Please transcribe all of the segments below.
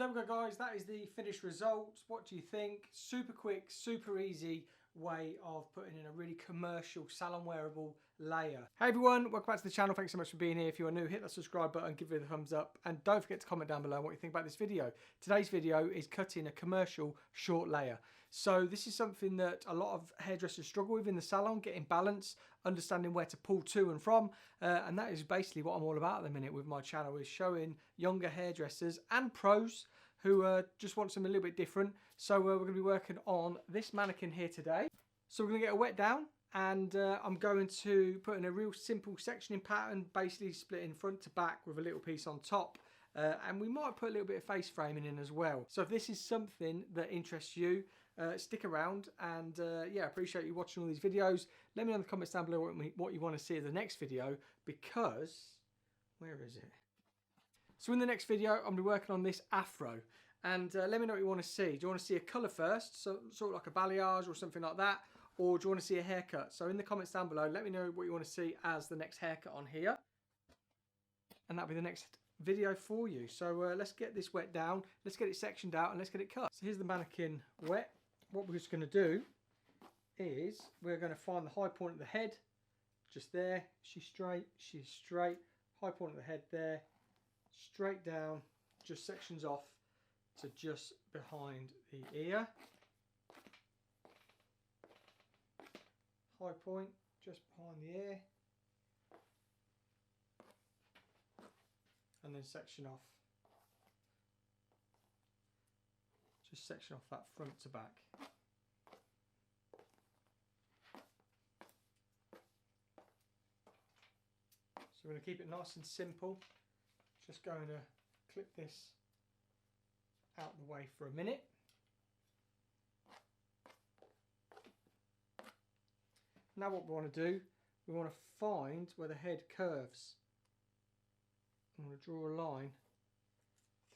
So there we go guys, that is the finished result. What do you think? Super quick, super easy way of putting in a really commercial salon wearable layer. Hey everyone, welcome back to the channel. Thanks so much for being here. If you are new, hit that subscribe button, give it a thumbs up, and don't forget to comment down below what you think about this video. Today's video is cutting a commercial short layer. So this is something that a lot of hairdressers struggle with in the salon, getting balance, understanding where to pull to and from, and that is basically what I'm all about at the minute with my channel, is showing younger hairdressers and pros who just want something a little bit different. So we're going to be working on this mannequin here today. So we're going to get a wet down, and I'm going to put in a real simple sectioning pattern, basically splitting front to back with a little piece on top. And we might put a little bit of face framing in as well. So if this is something that interests you, stick around, and yeah, I appreciate you watching all these videos. Let me know in the comments down below what you want to see in the next video, because where is it? So in the next video, I'm going to be working on this afro, and let me know what you want to see. Do you want to see a colour first, so sort of like a balayage or something like that, or do you want to see a haircut? So in the comments down below, let me know what you want to see as the next haircut on here, and that'll be the next video for you. So let's get this wet down, let's get it sectioned out, and let's get it cut. So here's the mannequin wet. What we're just going to do is we're going to find the high point of the head, just there. She's straight, high point of the head there, straight down, just sections off to just behind the ear. High point just behind the ear, and then section off. Just section off that front to back. So we're going to keep it nice and simple. Just going to clip this out the way for a minute. Now what we want to do, we want to find where the head curves. I'm going to draw a line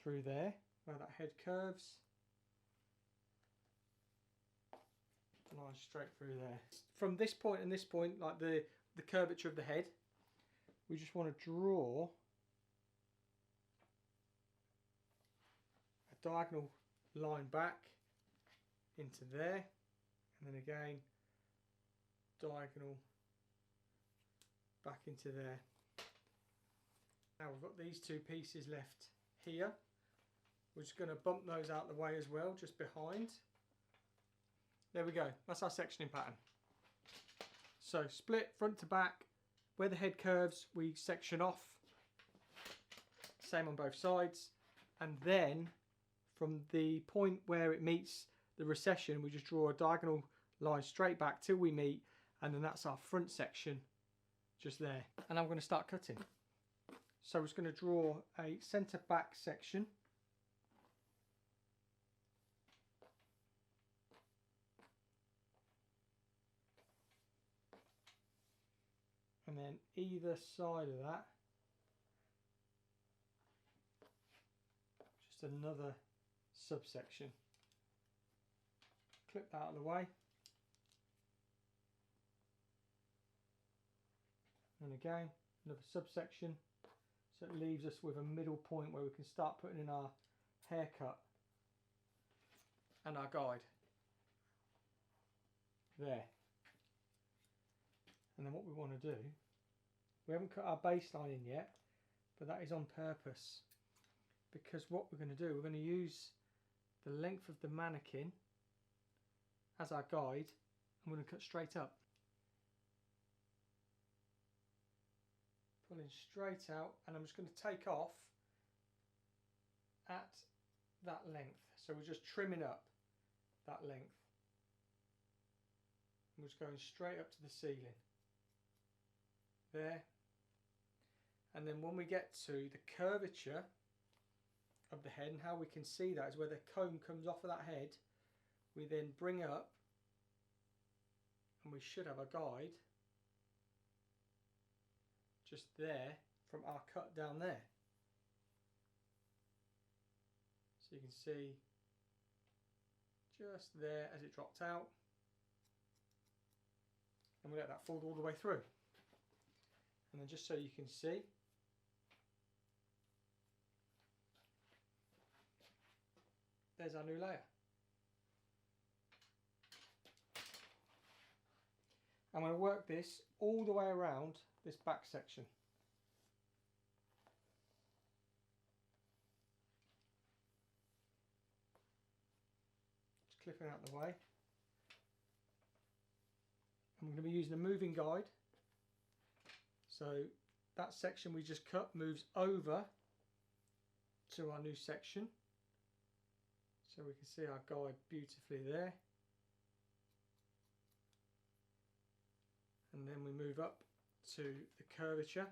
through there where that head curves. Line straight through there. From this point and this point, like the curvature of the head, we just want to draw a diagonal line back into there, and then again diagonal back into there. Now we've got these two pieces left here. We're just going to bump those out the way as well, just behind. There we go, that's our sectioning pattern. So split front to back, where the head curves we section off, same on both sides, and then from the point where it meets the recession we just draw a diagonal line straight back till we meet, and then that's our front section just there. And I'm going to start cutting. So we're just going to draw a centre back section. And then either side of that, just another subsection. Clip that out of the way. And again, another subsection. So it leaves us with a middle point where we can start putting in our haircut and our guide. There. And then what we want to do, we haven't cut our baseline in yet, but that is on purpose, because what we're going to do, we're going to use the length of the mannequin as our guide, and we're going to cut straight up. Pulling straight out, and I'm just going to take off at that length. So we're just trimming up that length. And we're just going straight up to the ceiling. There. And then when we get to the curvature of the head, and how we can see that is where the comb comes off of that head, we then bring up, and we should have a guide just there from our cut down there. So you can see just there as it dropped out, and we let that fold all the way through. And then just so you can see, there's our new layer. I'm going to work this all the way around this back section. Just clipping out the way. I'm going to be using a moving guide. So that section we just cut moves over to our new section. So we can see our guide beautifully there. And then we move up to the curvature.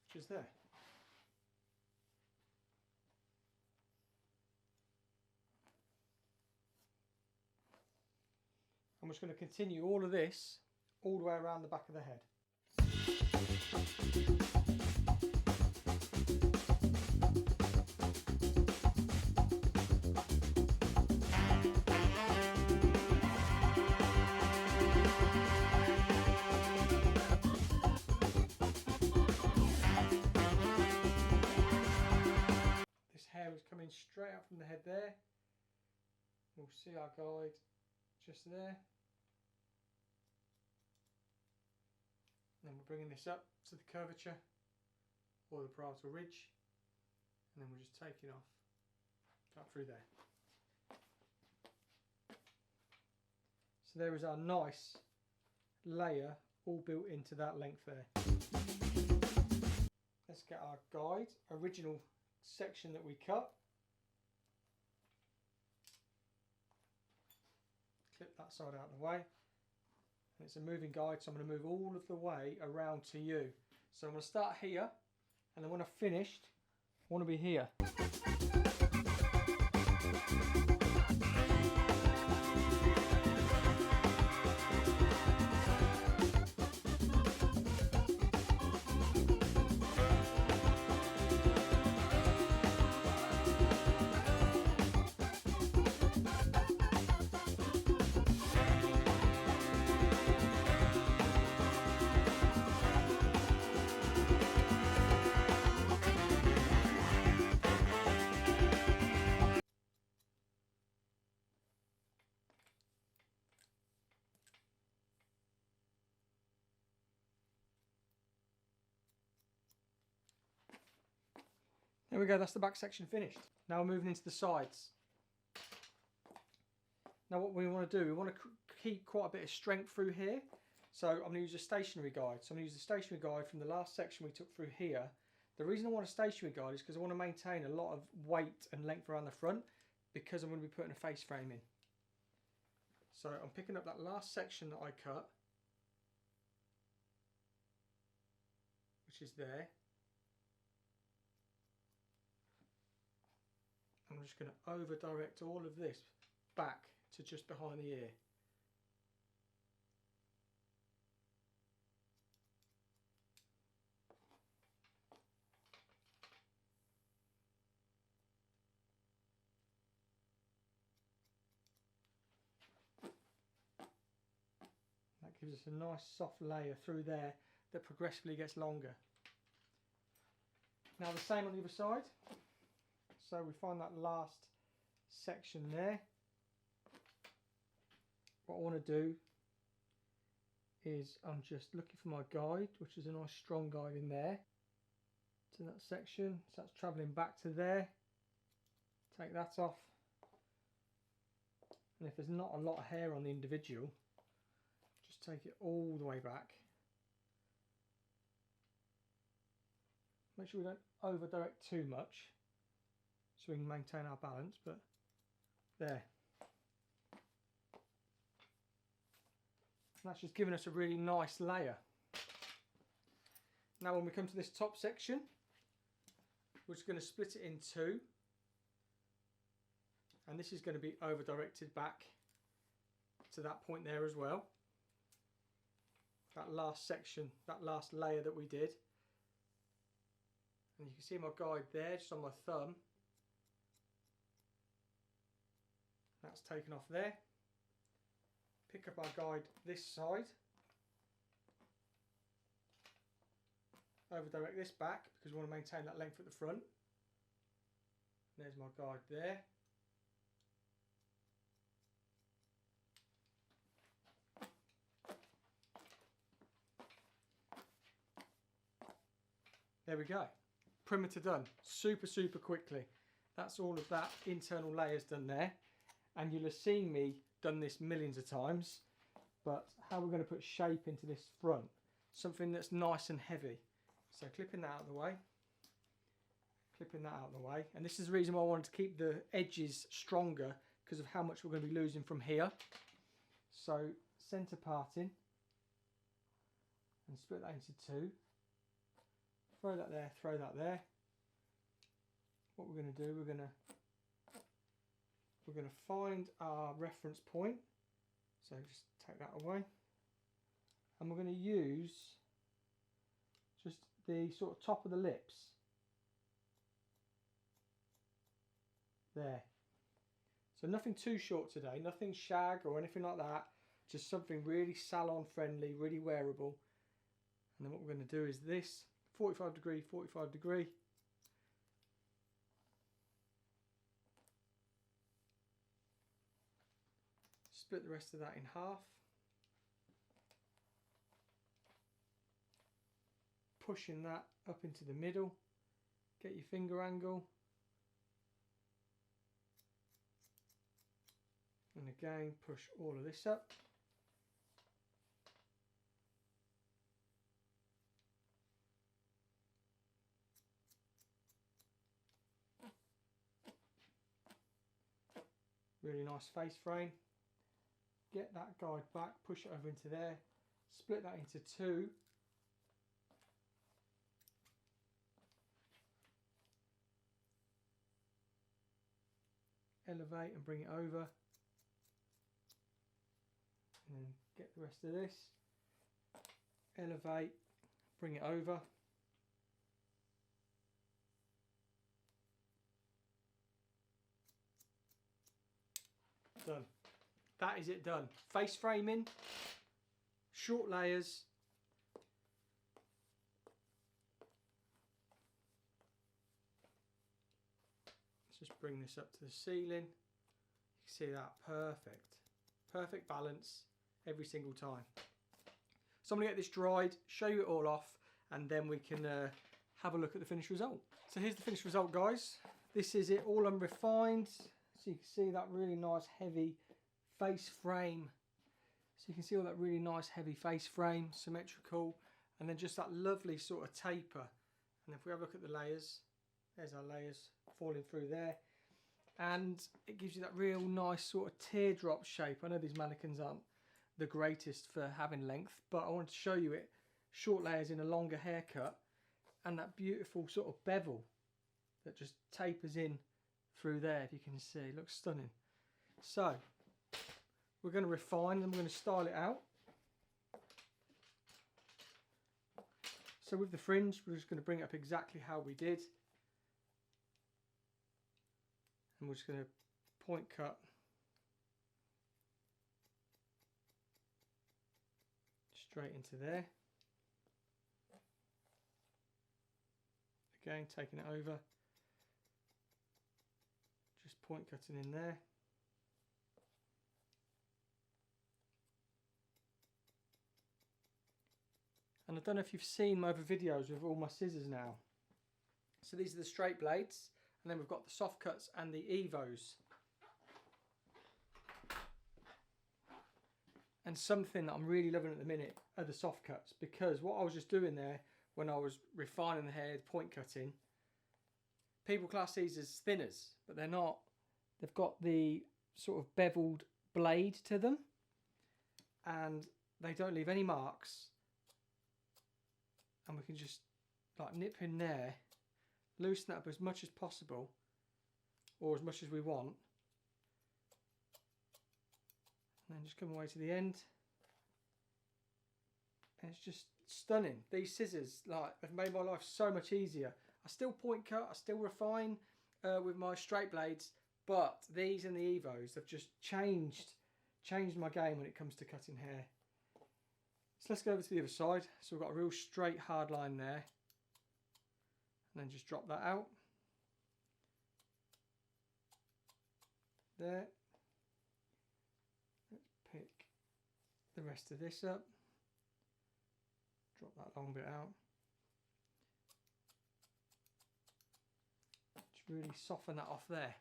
Which is there. I'm just going to continue all of this all the way around the back of the head. This hair is coming straight up from the head there. We'll see our guide just there. And then we're bringing this up to the curvature or the parietal ridge, and then we're just taking off up through there. So there is our nice layer all built into that length there. Let's get our guide, original section that we cut. Clip that side out of the way. And it's a moving guide, so I'm going to move all of the way around to you. So I'm going to start here, and then when I've finished, I want to be here. There we go, that's the back section finished. Now we're moving into the sides. Now what we want to do, we want to keep quite a bit of strength through here. So I'm going to use a stationary guide. So I'm going to use the stationary guide from the last section we took through here. The reason I want a stationary guide is because I want to maintain a lot of weight and length around the front, because I'm going to be putting a face frame in. So I'm picking up that last section that I cut, which is there. I'm just going to over direct all of this back to just behind the ear. That gives us a nice soft layer through there that progressively gets longer. Now the same on the other side. So we find that last section there. What I want to do is I'm just looking for my guide, which is a nice strong guide in there, to that section. So that's travelling back to there. Take that off. And if there's not a lot of hair on the individual, just take it all the way back. Make sure we don't over direct too much, so we can maintain our balance, but there. And that's just giving us a really nice layer. Now when we come to this top section, we're just going to split it in two. And this is going to be over directed back to that point there as well. That last section, that last layer that we did. And you can see my guide there, just on my thumb. That's taken off there. Pick up our guide this side. over direct this back because we want to maintain that length at the front. There's my guide there. There we go. Perimeter done. Super, super quickly. That's all of that internal layers done there. And you'll have seen me done this millions of times. But how we're going to put shape into this front. Something that's nice and heavy. So clipping that out of the way. Clipping that out of the way. And this is the reason why I wanted to keep the edges stronger, because of how much we're going to be losing from here. So centre parting. And split that into two. Throw that there, throw that there. What we're going to do, we're going to find our reference point. So just take that away. And we're going to use just the sort of top of the lips. There. So nothing too short today, nothing shag or anything like that. Just something really salon friendly, really wearable. And then what we're going to do is this. 45 degree, 45 degree. Split the rest of that in half. Pushing that up into the middle. Get your finger angle. And again, push all of this up. Really nice face frame. Get that guide back, push it over into there, split that into two. Elevate and bring it over. And then get the rest of this. Elevate, bring it over. Done. That is it done. Face framing, short layers. Let's just bring this up to the ceiling. You can see that, perfect. Perfect balance every single time. So I'm going to get this dried, show you it all off, and then we can have a look at the finished result. So here's the finished result, guys. This is it, all unrefined. So you can see that really nice heavy face frame. So you can see all that really nice heavy face frame, symmetrical, and then just that lovely sort of taper. And if we have a look at the layers, there's our layers falling through there. And it gives you that real nice sort of teardrop shape. I know these mannequins aren't the greatest for having length, but I wanted to show you it. Short layers in a longer haircut, and that beautiful sort of bevel that just tapers in through there, if you can see. It looks stunning. So we're going to refine and we're going to style it out. So with the fringe, we're just going to bring it up exactly how we did, and we're just going to point cut straight into there. Again, taking it over, just point cutting in there. And I don't know if you've seen my other videos with all my scissors now. So these are the straight blades, and then we've got the soft cuts and the Evos. And something that I'm really loving at the minute are the soft cuts, because what I was just doing there when I was refining the hair, point cutting, people class these as thinners, but they're not. They've got the sort of beveled blade to them, and they don't leave any marks. And we can just like nip in there, loosen that up as much as possible, or as much as we want, and then just come away to the end. And it's just stunning. These scissors have made my life so much easier. I still point cut, I still refine with my straight blades, but these and the Evos have just changed my game when it comes to cutting hair. So let's go over to the other side. So we've got a real straight hard line there. and then just drop that out. There. Let's pick the rest of this up. Drop that long bit out. Just really soften that off there.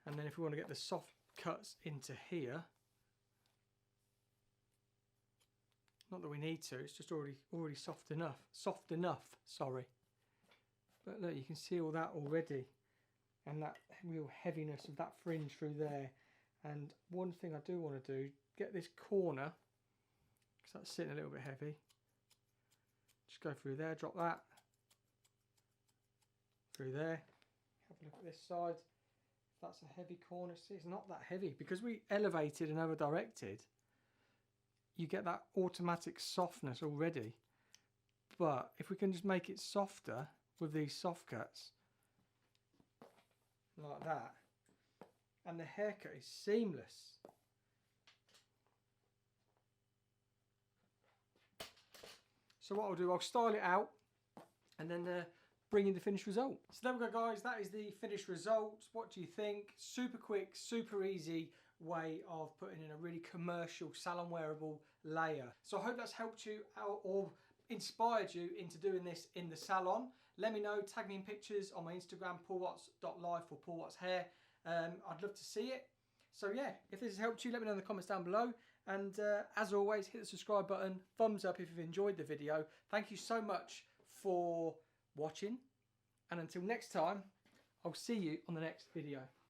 And then if we want to get the soft cuts into here, not that we need to, it's just already soft enough. Soft enough, sorry. But look, you can see all that already. And that real heaviness of that fringe through there. And one thing I do want to do, get this corner, because that's sitting a little bit heavy. Just go through there, drop that. Through there. Have a look at this side. If that's a heavy corner, see, it's not that heavy. Because we elevated and over directed, you get that automatic softness already. But if we can just make it softer with these soft cuts, like that, and the haircut is seamless. So what I'll do, I'll style it out and then bring in the finished result. So there we go, guys, that is the finished result. What do you think? Super quick, super easy way of putting in a really commercial salon wearable layer. So I hope that's helped you out or inspired you into doing this in the salon. Let me know, tag me in pictures on my Instagram, paulwatts.life or paulwattshair. I'd love to see it. So yeah, if this has helped you, let me know in the comments down below. And as always, hit the subscribe button, thumbs up if you've enjoyed the video. Thank you so much for watching. And until next time, I'll see you on the next video.